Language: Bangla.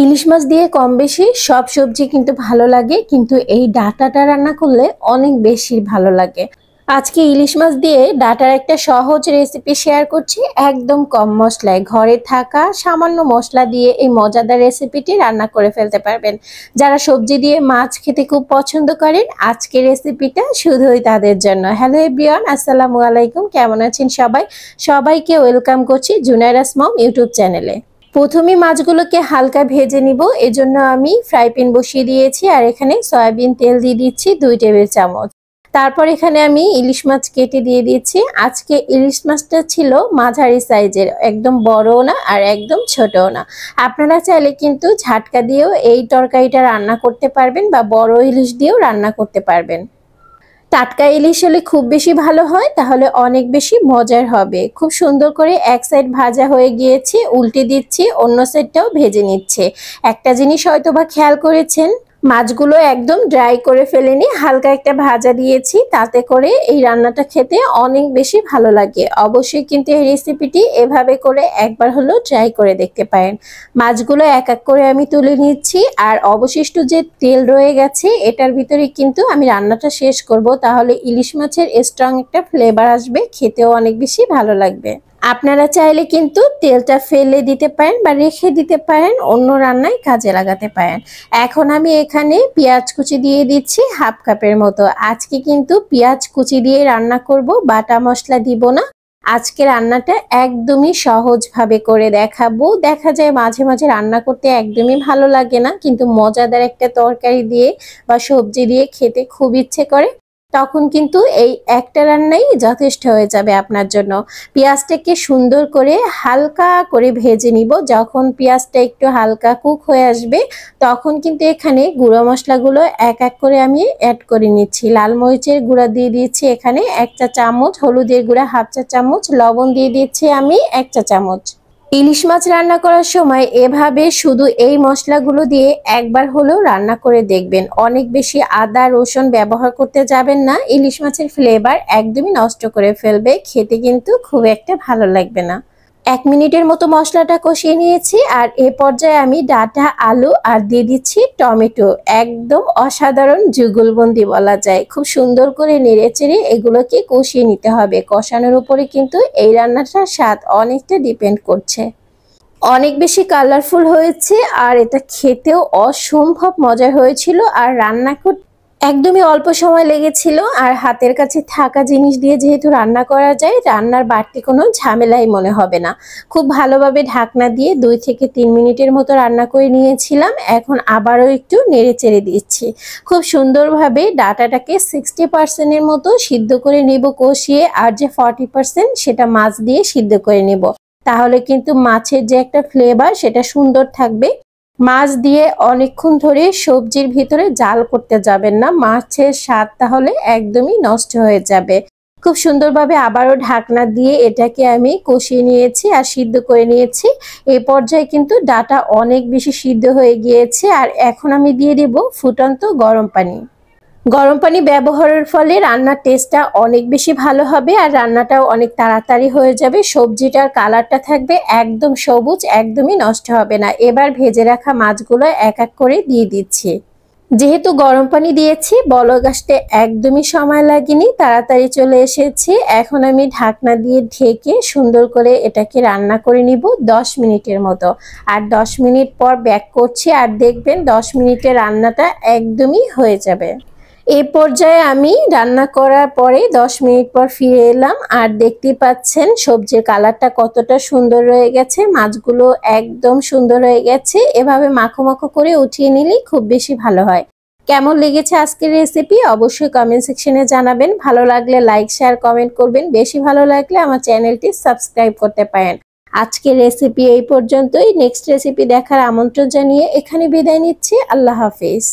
ইলিশ মাছ দিয়ে কম বেশি সব সবজি কিন্তু ভালো লাগে, কিন্তু এই ডাঁটাটা রান্না করলে অনেক বেশি ভালো লাগে। আজকে ইলিশ মাছ দিয়ে ডাঁটার একটা সহজ রেসিপি শেয়ার করছি, একদম কম মশলায় ঘরে থাকা সামান্য মশলা দিয়ে এই মজাদার রেসিপিটি রান্না করে ফেলতে পারবেন। যারা সবজি দিয়ে মাছ খেতে খুব পছন্দ করেন, আজকের রেসিপিটা শুধুই তাদের জন্য। হ্যালো এভরিওয়ান, আসসালামু আলাইকুম, কেমন আছেন সবাই? সবাইকে ওয়েলকাম করছি জুনাইরাস মম ইউটিউব চ্যানেলে। প্রথমে মাছগুলোকে হালকা ভেজে নিব, এজন্য আমি ফ্রাই প্যান বসিয়ে দিয়েছি আর এখানে সয়াবিন তেল দিয়ে দিচ্ছি 2 টেবিল চামচ। তারপর এখানে আমি ইলিশ মাছ কেটে দিয়ে দিচ্ছি। আজকে ইলিশ মাছটা ছিল মাঝারি সাইজের, একদম বড়ও না আর একদম ছোটও না। আপনারা চাইলে কিন্তু ঝাটকা দিয়েও এই তরকারিটা রান্না করতে পারবেন বা বড় ইলিশ দিয়েও রান্না করতে পারবেন। টাটকা ইলিশ হলে খুব বেশি ভালো হয়, তাহলে অনেক বেশি মজার হবে। খুব সুন্দর করে এক সাইড ভাজা হয়ে গিয়েছে, উল্টে দিচ্ছি, অন্য সাইডটাও ভেজে নিচ্ছে। একটা জিনিস হয়তো বা খেয়াল করেছেন, মাছগুলো একদম ড্রাই করে ফেলেনি, হালকা একটা ভাজা দিয়েছি, তাতে করে এই রান্নাটা খেতে অনেক বেশি ভালো লাগে। অবশ্যই কিন্তু এই রেসিপিটি এভাবে করে একবার হলেও ট্রাই করে দেখতে পারেন। মাছগুলো এক এক করে আমি তুলে নিচ্ছি, আর অবশিষ্ট যে তেল রয়ে গেছে এটার ভিতরে কিন্তু আমি রান্নাটা শেষ করব, তাহলে ইলিশ মাছের স্ট্রং একটা ফ্লেভার আসবে, খেতেও অনেক বেশি ভালো লাগবে। আপনারা চাইলে কিন্তু তেলটা ফেলে দিতে পারেন বা রেখে দিতে পারেন, অন্য রান্নায় কাজে লাগাতে পারেন। এখন আমি এখানে পেঁয়াজ কুচি দিয়ে দিচ্ছি হাফ কাপের মতো। আজকে কিন্তু পেঁয়াজ কুচি দিয়ে রান্না করব, বাটা মশলা দিব না। আজকে রান্নাটা একদমই সহজভাবে করে দেখাবো। দেখা যায় মাঝে মাঝে রান্না করতে একদমই ভালো লাগে না, কিন্তু মজাদার একটা তরকারি দিয়ে বা সবজি দিয়ে খেতে খুব ইচ্ছে করে, তখন কিন্তু এই একটা রান্নাই যথেষ্ট হয়ে যাবে আপনার জন্য। পেঁয়াজটাকে সুন্দর করে হালকা করে ভেজে নিব। যখন পেঁয়াজটা একটু হালকা কুক হয়ে আসবে, তখন কিন্তু এখানে গুঁড়ো মশলাগুলো এক এক করে আমি অ্যাড করে নিচ্ছি। লাল মরিচের গুঁড়া দিয়ে দিচ্ছি এখানে 1 চা চামচ, হলুদের গুঁড়া হাফ চা চামচ, লবণ দিয়ে দিচ্ছি আমি 1 চা চামচ। ইলিশ মাছ রান্না করার সময় এভাবে শুধু এই মশলাগুলো দিয়ে একবার হলেও রান্না করে দেখবেন। অনেক বেশি আদা রসুন ব্যবহার করতে যাবেন না, ইলিশ মাছের ফ্লেভার একদমই নষ্ট করে ফেলবে, খেতে কিন্তু খুব একটা ভালো লাগবে না। 1 মিনিটের মতো মশলাটা কষিয়ে নিয়েছি, আর এ পর্যায়ে আমি ডাঁটা, আলু আর দিয়ে দিচ্ছি টমেটো। একদম অসাধারণ যুগলবন্দি বলা যায়। খুব সুন্দর করে নেড়েচেড়ে এগুলোকে কষিয়ে নিতে হবে। কষানোর উপরে কিন্তু এই রান্নাটার স্বাদ অনেকটা ডিপেন্ড করছে। অনেক বেশি কালারফুল হয়েছে আর এটা খেতেও অসম্ভব মজার হয়েছিল, আর রান্না করতে একদমই অল্প সময় লেগেছিল। আর হাতের কাছে থাকা জিনিস দিয়ে যেহেতু রান্না করা যায়, রান্নার বাড়তি কোনো ঝামেলাই মনে হবে না। খুব ভালোভাবে ঢাকনা দিয়ে 2 থেকে 3 মিনিটের মতো রান্না করে নিয়েছিলাম। এখন আবারও একটু নেড়ে চেড়ে দিচ্ছি। খুব সুন্দরভাবে ডাটাটাকে 60% এর মতো সিদ্ধ করে নেব কষিয়ে, আর যে 40% সেটা মাছ দিয়ে সিদ্ধ করে নেব। তাহলে কিন্তু মাছের যে একটা ফ্লেভার সেটা সুন্দর থাকবে। মাছ দিয়ে অনেকক্ষণ ধরে সবজির ভিতরে জাল করতে যাবেন না, মাছের স্বাদ তাহলে একদমই নষ্ট হয়ে যাবে। খুব সুন্দরভাবে আবারও ঢাকনা দিয়ে এটাকে আমি কষিয়ে নিয়েছি আর সিদ্ধ করে নিয়েছি। এই পর্যায়ে কিন্তু ডাটা অনেক বেশি সিদ্ধ হয়ে গিয়েছে, আর এখন আমি দিয়ে দেব ফুটন্ত গরম পানি। গরম পানি ব্যবহারের ফলে রান্নার টেস্টটা অনেক বেশি ভালো হবে, আর রান্নাটাও অনেক তাড়াতাড়ি হয়ে যাবে। সবজিটার কালারটা থাকবে একদম সবুজ, একদমই নষ্ট হবে না। এবার ভেজে রাখা মাছগুলো এক এক করে দিয়ে দিচ্ছি। যেহেতু গরম পানি দিয়েছি, বলক আসতে একদমই সময় লাগেনি, তাড়াতাড়ি চলে এসেছি। এখন আমি ঢাকনা দিয়ে ঢেকে সুন্দর করে এটাকে রান্না করে নিব 10 মিনিটের মতো। আর 10 মিনিট পর ব্যাক করছি, আর দেখবেন 10 মিনিটে রান্নাটা একদমই হয়ে যাবে। এই পর্যায়ে আমি রান্না করার পরে 10 মিনিট পর ফিরে এলাম, আর দেখতে পাচ্ছেন সবজির কালারটা কতটা সুন্দর রয়ে গেছে, মাছগুলো একদম সুন্দর হয়ে গেছে। এভাবে মাখো মাখো করে উঠিয়ে নিলেই খুব বেশি ভালো হয়। কেমন লেগেছে আজকের রেসিপি অবশ্যই কমেন্ট সেকশনে জানাবেন। ভালো লাগলে লাইক শেয়ার কমেন্ট করবেন, বেশি ভালো লাগলে আমার চ্যানেলটি সাবস্ক্রাইব করতে পারেন। আজকের রেসিপি এই পর্যন্তই। নেক্সট রেসিপি দেখার আমন্ত্রণ জানিয়ে এখানে বিদায় নিচ্ছি। আল্লাহ হাফেজ।